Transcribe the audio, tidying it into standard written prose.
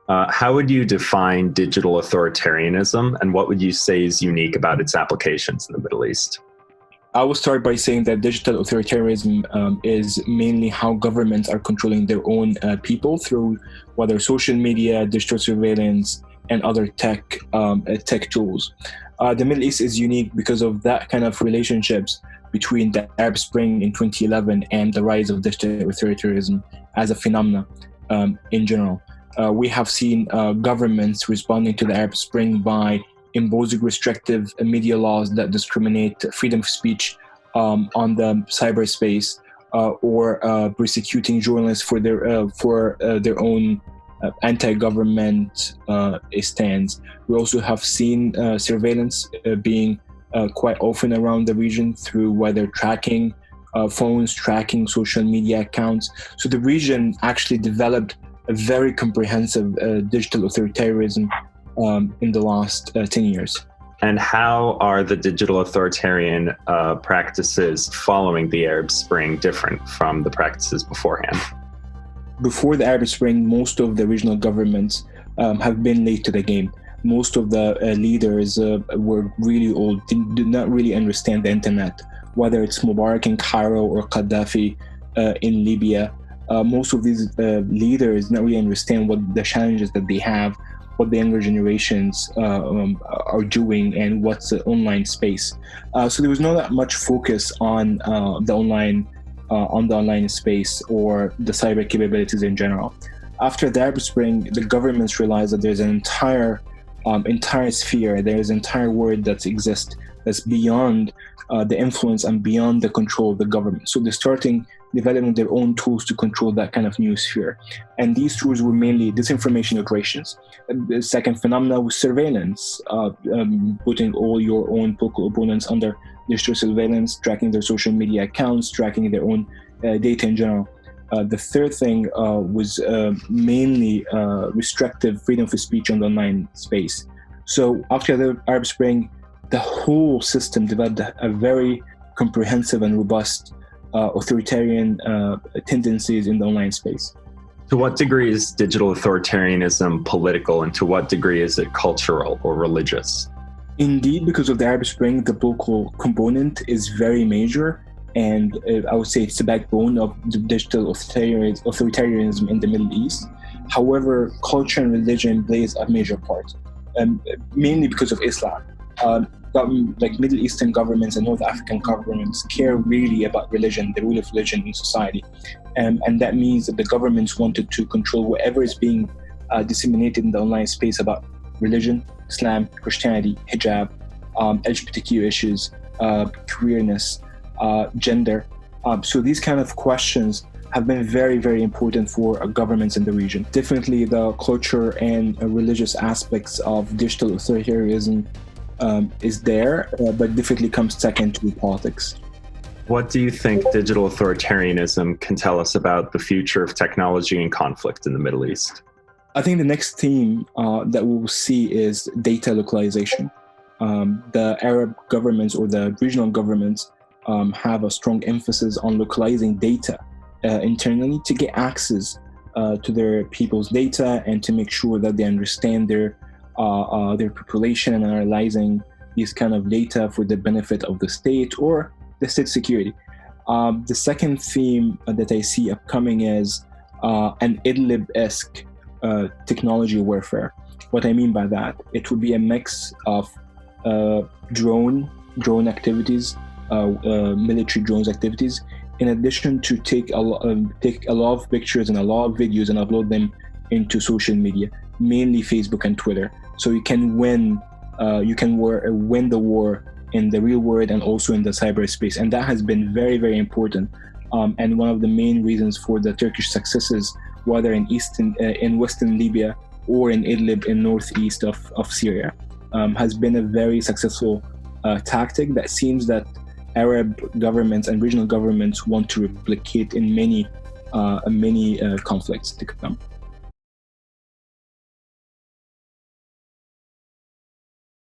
How would you define digital authoritarianism, and what would you say is unique about its applications in the Middle East? I will start by saying that digital authoritarianism is mainly how governments are controlling their own people through whether social media, digital surveillance, and other tech tools. The Middle East is unique because of that kind of relationships between the Arab Spring in 2011 and the rise of digital authoritarianism as a phenomena in general. We have seen governments responding to the Arab Spring by imposing restrictive media laws that discriminate freedom of speech on the cyberspace, or persecuting journalists for their own anti-government stands. We also have seen surveillance being quite often around the region through whether tracking phones, tracking social media accounts. So the region actually developed a very comprehensive digital authoritarianism in the last 10 years. And how are the digital authoritarian practices following the Arab Spring different from the practices beforehand? Before the Arab Spring, most of the regional governments have been late to the game. Most of the leaders were really old, did not really understand the internet, whether it's Mubarak in Cairo or Gaddafi in Libya. Most of these leaders not really understand what the challenges that they have, what the younger generations are doing, and what's the online space. So there was not that much focus on the online space or the cyber capabilities in general. After the Arab Spring, the governments realized that there's an entire sphere, there's an entire world that exists that's beyond the influence and beyond the control of the government. So they're starting developing their own tools to control that kind of new sphere. And these tools were mainly disinformation operations. The second phenomena was surveillance, putting all your own political opponents under digital surveillance, tracking their social media accounts, tracking their own data in general. The third thing was mainly restrictive freedom of speech on the online space. So after the Arab Spring, the whole system developed a very comprehensive and robust authoritarian tendencies in the online space. To what degree is digital authoritarianism political, and to what degree is it cultural or religious? Indeed, because of the Arab Spring, the political component is very major, and I would say it's the backbone of the digital authoritarianism in the Middle East. However, culture and religion plays a major part, mainly because of Islam. Like Middle Eastern governments and North African governments care really about religion, the role of religion in society. And that means that the governments wanted to control whatever is being disseminated in the online space about religion, Islam, Christianity, hijab, LGBTQ issues, queerness, gender. So these kind of questions have been very, very important for governments in the region. Definitely the culture and religious aspects of digital authoritarianism is there, but definitely comes second to politics. What do you think digital authoritarianism can tell us about the future of technology and conflict in the Middle East? I think the next theme that we will see is data localization. The Arab governments or the regional governments have a strong emphasis on localizing data internally to get access to their people's data and to make sure that they understand their population and analyzing these kind of data for the benefit of the state or the state security. The second theme that I see upcoming is an Idlib-esque technology warfare. What I mean by that, it would be a mix of drone activities, military drones activities, in addition to take a lot of pictures and a lot of videos and upload them into social media, mainly Facebook and Twitter. So you can win the war in the real world and also in the cyberspace, and that has been very, very important. And one of the main reasons for the Turkish successes, whether in Western Libya or in Idlib in northeast of Syria, has been a very successful tactic that seems that Arab governments and regional governments want to replicate in many conflicts to come.